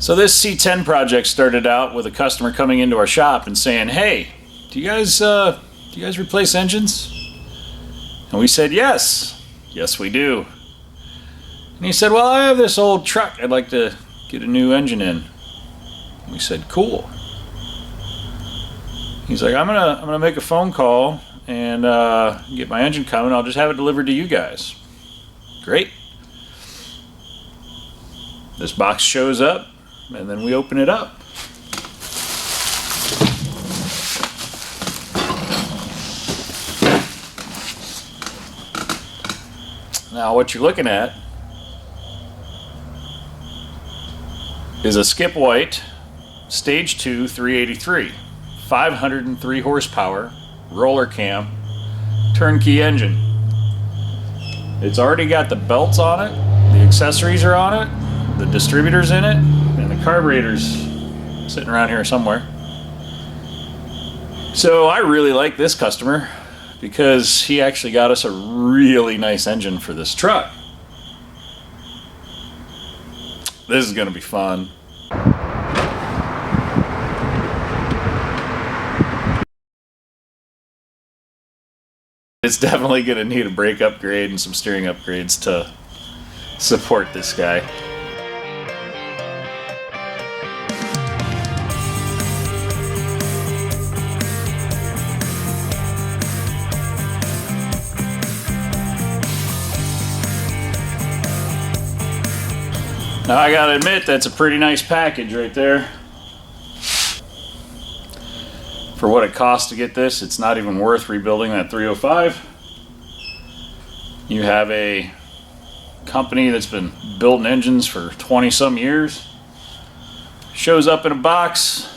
So this C10 project started out with a customer coming into our shop and saying, "Hey, do you guys replace engines?" And we said, "Yes, we do." And he said, "Well, I have this old truck. I'd like to get a new engine in." And we said, "Cool." He's like, "I'm gonna make a phone call and get my engine coming. I'll just have it delivered to you guys." Great. This box shows up, and then we open it up. Now what you're looking at is a Skip White Stage 2 383, 503 horsepower, roller cam, turnkey engine. It's already got the belts on it, the accessories are on it, the distributor's in it, and the carburetor's sitting around here somewhere. So I really like this customer because he actually got us a really nice engine for this truck. This is going to be fun. It's definitely going to need a brake upgrade and some steering upgrades to support this guy. Now I gotta admit, that's a pretty nice package right there. For what it costs to get this, it's not even worth rebuilding that 305. You have a company that's been building engines for 20 some years. Shows up in a box,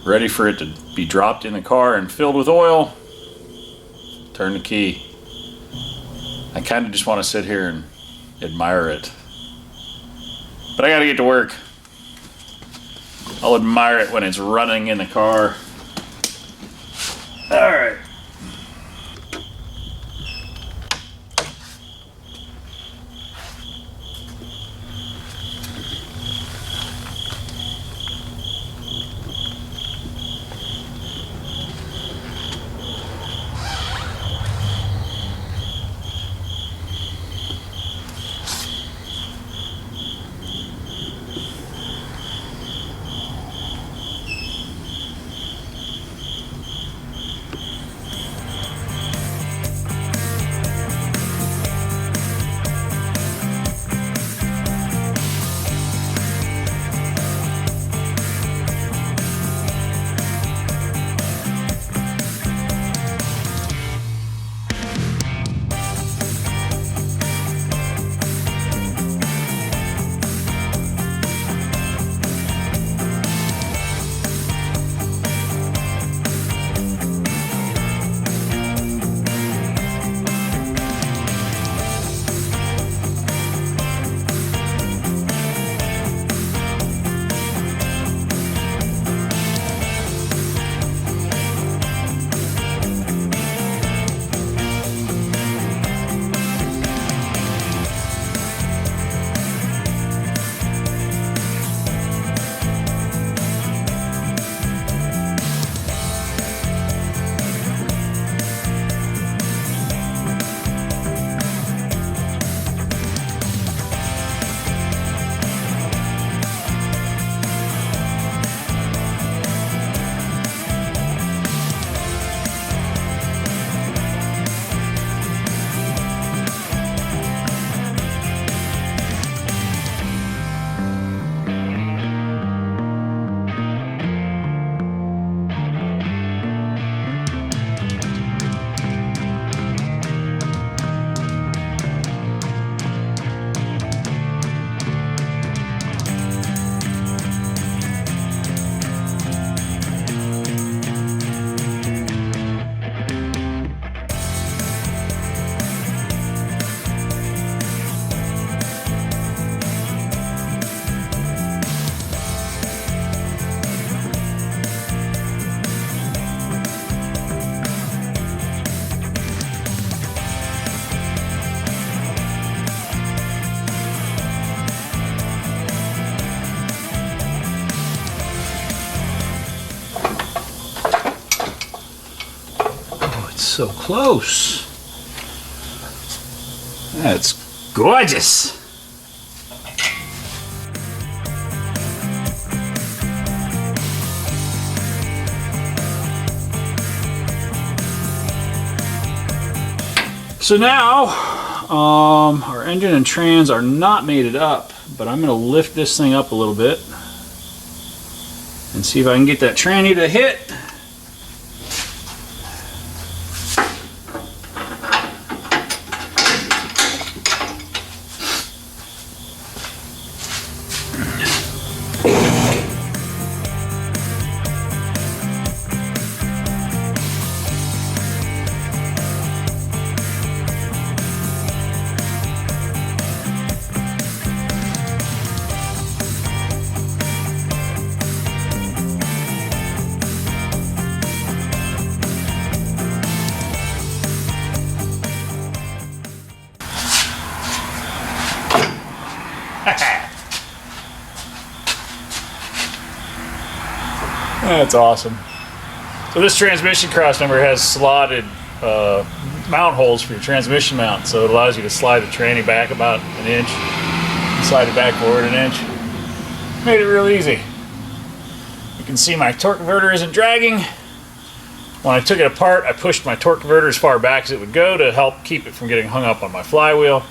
ready for it to be dropped in the car and filled with oil. Turn the key. I kind of just want to sit here and admire it. But I gotta get to work. I'll admire it when it's running in the car. Alright. so close. That's gorgeous. So now, our engine and trans are not mated up, but I'm going to lift this thing up a little bit and see if I can get that tranny to hit. That's awesome. So this transmission crossmember has slotted mount holes for your transmission mount, so it allows you to slide the tranny back about an inch, slide it back forward an inch. Made it real easy. You can see my torque converter isn't dragging. When I took it apart, I pushed my torque converter as far back as it would go to help keep it from getting hung up on my flywheel.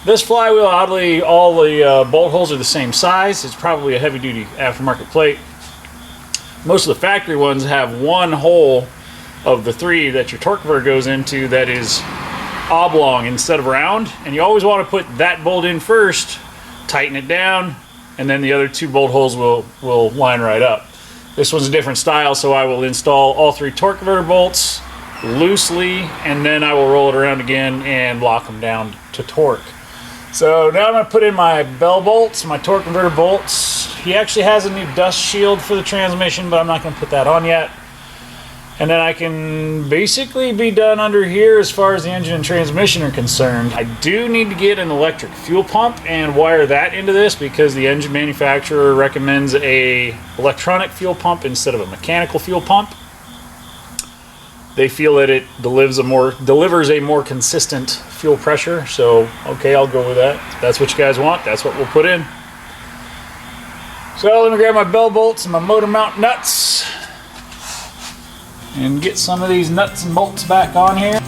This flywheel, oddly, all the bolt holes are the same size. It's probably a heavy-duty aftermarket plate. Most of the factory ones have one hole of the three that your torque converter goes into that is oblong instead of round, and you always want to put that bolt in first, tighten it down, and then the other two bolt holes will line right up. This one's a different style, so I will install all three torque converter bolts loosely, and then I will roll it around again and lock them down to torque. So now I'm going to put in my bell bolts, my torque converter bolts. He actually has a new dust shield for the transmission, but I'm not going to put that on yet. And then I can basically be done under here as far as the engine and transmission are concerned. I do need to get an electric fuel pump and wire that into this because the engine manufacturer recommends a electronic fuel pump instead of a mechanical fuel pump. They feel that it delivers a more consistent fuel pressure, so okay, I'll go with that. If that's what you guys want, that's what we'll put in. So let me grab my bell bolts and my motor mount nuts and get some of these nuts and bolts back on here.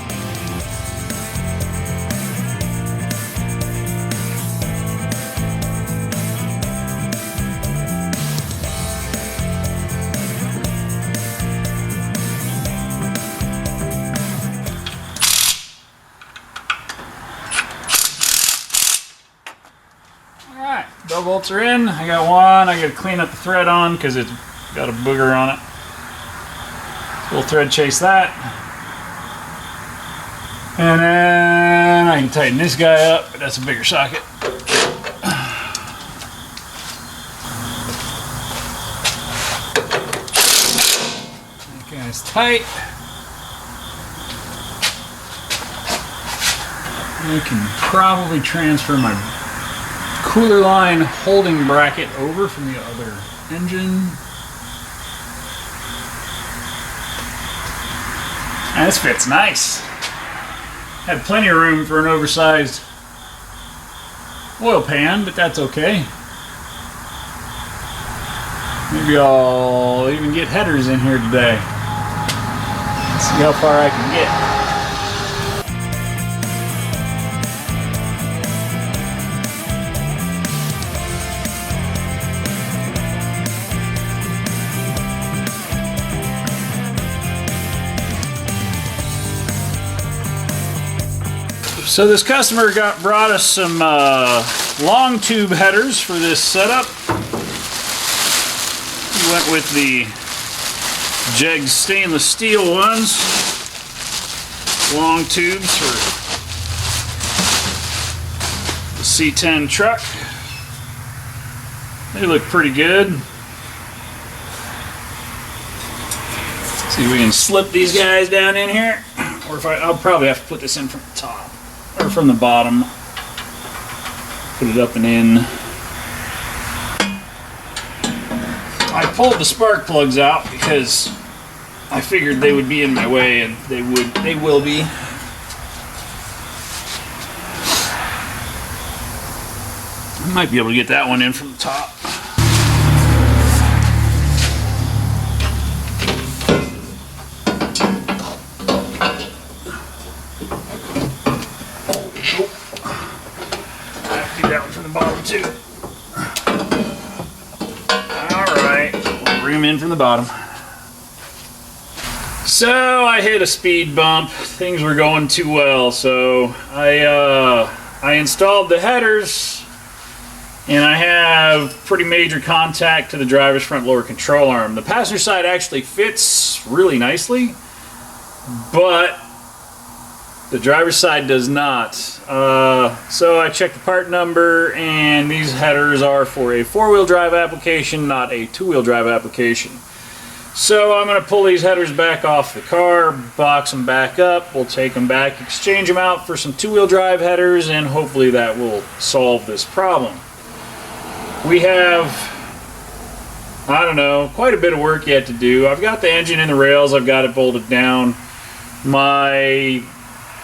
Alright, bell bolts are in. I got one. I got to clean up the thread on because it's got a booger on it. We'll thread chase that. And then I can tighten this guy up, but that's a bigger socket. That guy's tight. I can probably transfer my cooler line holding bracket over from the other engine. And this fits nice. Had plenty of room for an oversized oil pan, but that's okay. Maybe I'll even get headers in here today. See how far I can get. So this customer brought us some long tube headers for this setup. We went with the Jegs stainless steel ones. Long tubes for the C10 truck. They look pretty good. See if we can slip these guys down in here. Or if I'll probably have to put this in from the top. Or from the bottom, put it up and in. I pulled the spark plugs out because I figured they would be in my way, and they will be. I might be able to get that one in from the top. I have to do that one from the bottom too. Alright, we'll bring them in from the bottom. So I hit a speed bump. Things were going too well, so I installed the headers, and I have pretty major contact to the driver's front lower control arm. The passenger side actually fits really nicely, but the driver's side does not. So I checked the part number, and these headers are for a four-wheel drive application, not a two-wheel drive application. So I'm going to pull these headers back off the car, box them back up, we'll take them back, exchange them out for some two-wheel drive headers, and hopefully that will solve this problem. We have, I don't know, quite a bit of work yet to do. I've got the engine in the rails, I've got it bolted down. My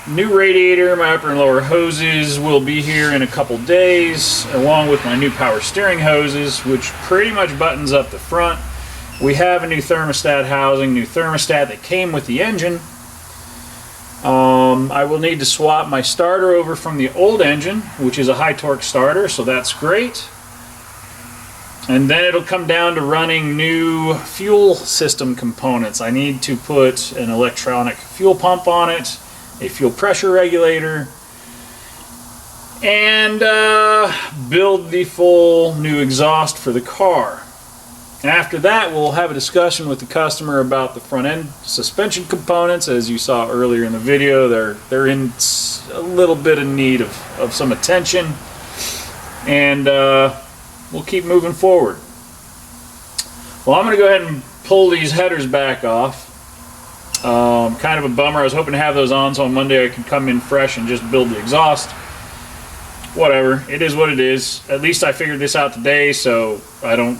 new radiator, my upper and lower hoses will be here in a couple days, along with my new power steering hoses, which pretty much buttons up the front. We have a new thermostat housing, new thermostat that came with the engine. I will need to swap my starter over from the old engine, which is a high torque starter, so that's great. And then it'll come down to running new fuel system components. I need to put an electronic fuel pump on it, a fuel pressure regulator, and build the full new exhaust for the car. After that, we'll have a discussion with the customer about the front end suspension components. As you saw earlier in the video, they're in a little bit of need of some attention, and we'll keep moving forward. Well, I'm going to go ahead and pull these headers back off. Kind of a bummer. I was hoping to have those on so on Monday I could come in fresh and just build the exhaust. Whatever, it is what it is. At least I figured this out today so I don't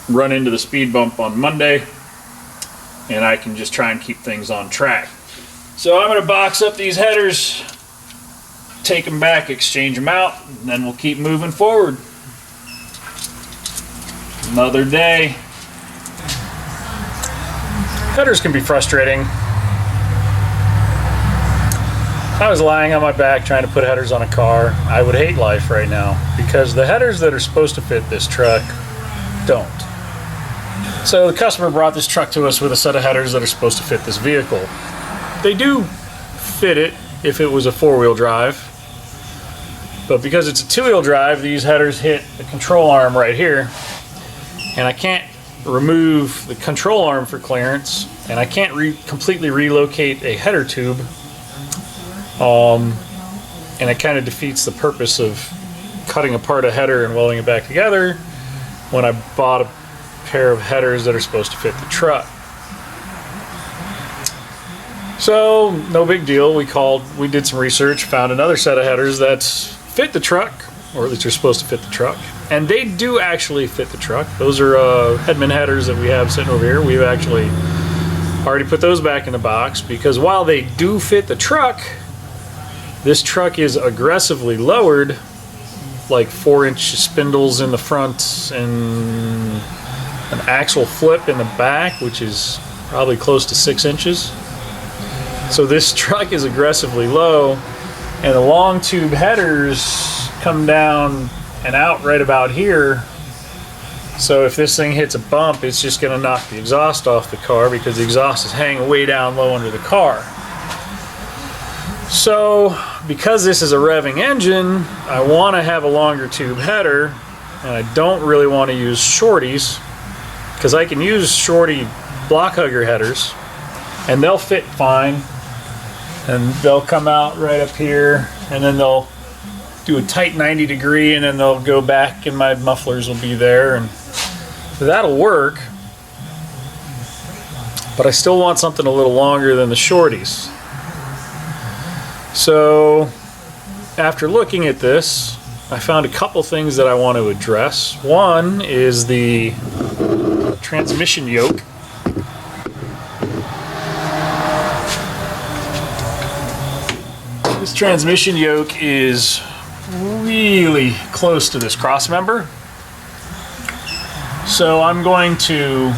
run into the speed bump on Monday, and I can just try and keep things on track. So I'm going to box up these headers, take them back, exchange them out, and then we'll keep moving forward. Another day. Headers can be frustrating. If I was lying on my back trying to put headers on a car, I would hate life right now, because the headers that are supposed to fit this truck don't. So the customer brought this truck to us with a set of headers that are supposed to fit this vehicle. They do fit it if it was a four-wheel drive, but because it's a two-wheel drive, these headers hit the control arm right here, and I can't remove the control arm for clearance, and I can't completely relocate a header tube, and it kind of defeats the purpose of cutting apart a header and welding it back together when I bought a pair of headers that are supposed to fit the truck. So no big deal. We did some research, found another set of headers that fit the truck, or at least they're supposed to fit the truck, and they do actually fit the truck. Those are Hedman Headers that we have sitting over here. We've actually already put those back in the box, because while they do fit the truck, this truck is aggressively lowered, like 4-inch spindles in the front and an axle flip in the back, which is probably close to 6 inches. So this truck is aggressively low, and the long tube headers come down and out right about here. So if this thing hits a bump, it's just going to knock the exhaust off the car, because the exhaust is hanging way down low under the car. So because this is a revving engine, I want to have a longer tube header, and I don't really want to use shorties, because I can use shorty block hugger headers and they'll fit fine, and they'll come out right up here, and then they'll do a tight 90 degree, and then they'll go back and my mufflers will be there, and that'll work. But I still want something a little longer than the shorties. So after looking at this, I found a couple things that I want to address. One is the transmission yoke. This transmission yoke is really close to this cross member. So I'm going to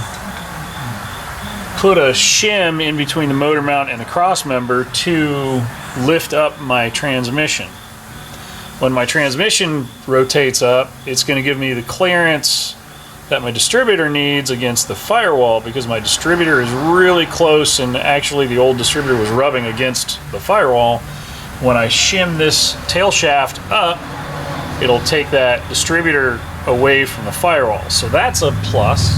put a shim in between the motor mount and the cross member to lift up my transmission. When my transmission rotates up, it's going to give me the clearance that my distributor needs against the firewall, because my distributor is really close, and actually the old distributor was rubbing against the firewall. When I shim this tail shaft up, it'll take that distributor away from the firewall. So that's a plus.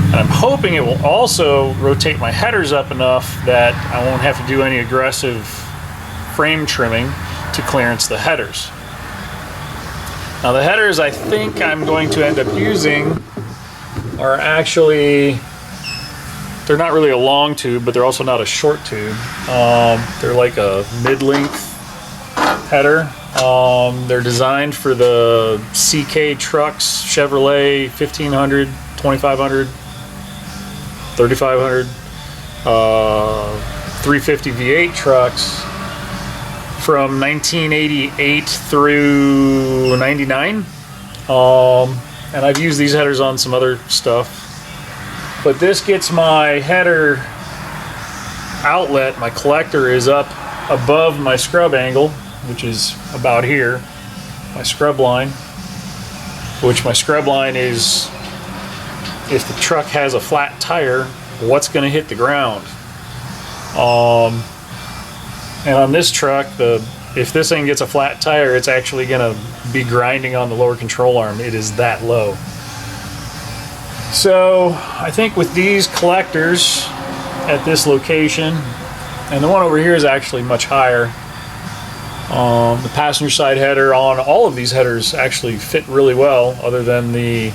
And I'm hoping it will also rotate my headers up enough that I won't have to do any aggressive frame trimming to clearance the headers. Now the headers I think I'm going to end up using are actually, they're not really a long tube, but they're also not a short tube. They're like a mid-length header. They're designed for the CK trucks, Chevrolet 1500, 2500, 3500, 350 V8 trucks from 1988 through 99. And I've used these headers on some other stuff. But this gets my header outlet, my collector is up above my scrub angle, which is about here, my scrub line, which my scrub line is, if the truck has a flat tire, what's going to hit the ground. And on this truck, if this thing gets a flat tire, it's actually going to be grinding on the lower control arm. It is that low. So I think with these collectors at this location, and the one over here is actually much higher, the passenger side header on all of these headers actually fit really well, other than the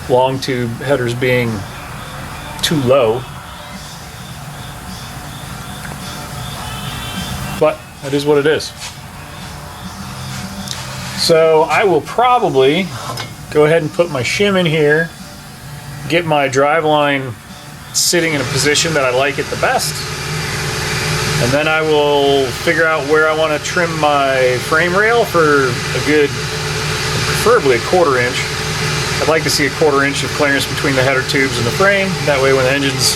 long tube headers being too low. But that is what it is. So I will probably go ahead and put my shim in here, get my drive line sitting in a position that I like it the best, and then I will figure out where I want to trim my frame rail for a good, preferably a 1/4 inch. I'd like to see a 1/4 inch of clearance between the header tubes and the frame. That way when the engine's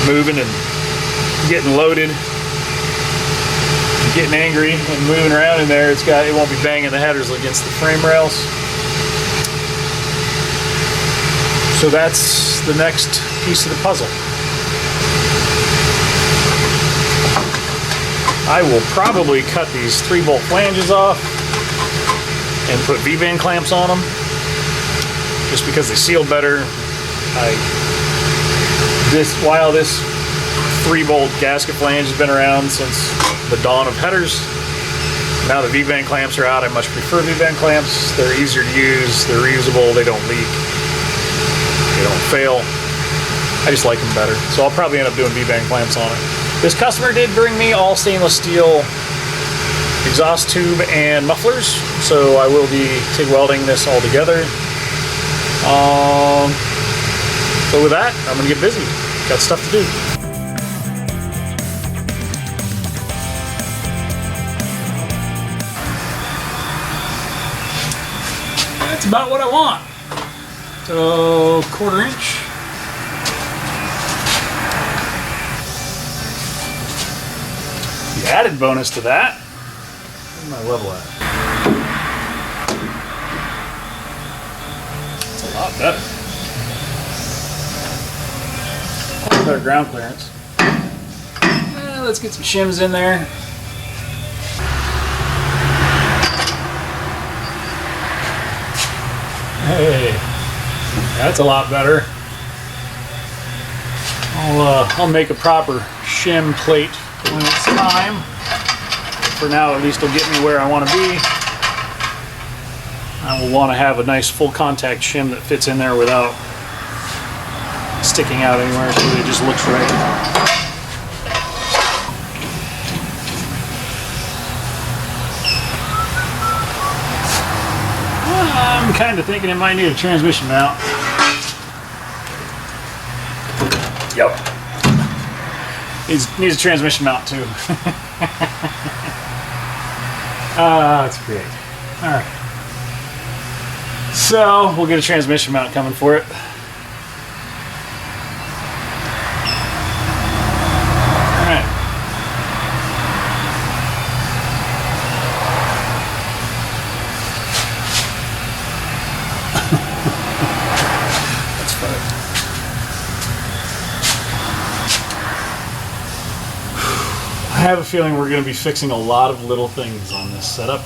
moving and getting loaded, getting angry and moving around in there, it won't be banging the headers against the frame rails. So that's the next piece of the puzzle. I will probably cut these 3-bolt flanges off and put V-band clamps on them, just because they seal better. While this 3-bolt gasket flange has been around since the dawn of headers, now the V-band clamps are out. I much prefer V-band clamps. They're easier to use, they're reusable, they don't leak, they don't fail. I just like them better. So I'll probably end up doing V-band clamps on it. This customer did bring me all stainless steel exhaust tube and mufflers, so I will be TIG welding this all together. So with that, I'm gonna get busy. Got stuff to do. That's about what I want. So 1/4 inch. The added bonus to that, where's my level at? It's a lot better. A lot better ground clearance. Let's get some shims in there. Hey, that's a lot better. I'll make a proper shim plate when it's time. For now, at least it'll get me where I want to be. I will want to have a nice full contact shim that fits in there without sticking out anywhere, so it just looks right. I'm kind of thinking it might need a transmission mount. Yep. Needs a transmission mount too. That's great. All right. So we'll get a transmission mount coming for it. All right. That's funny. I have a feeling we're going to be fixing a lot of little things on this setup.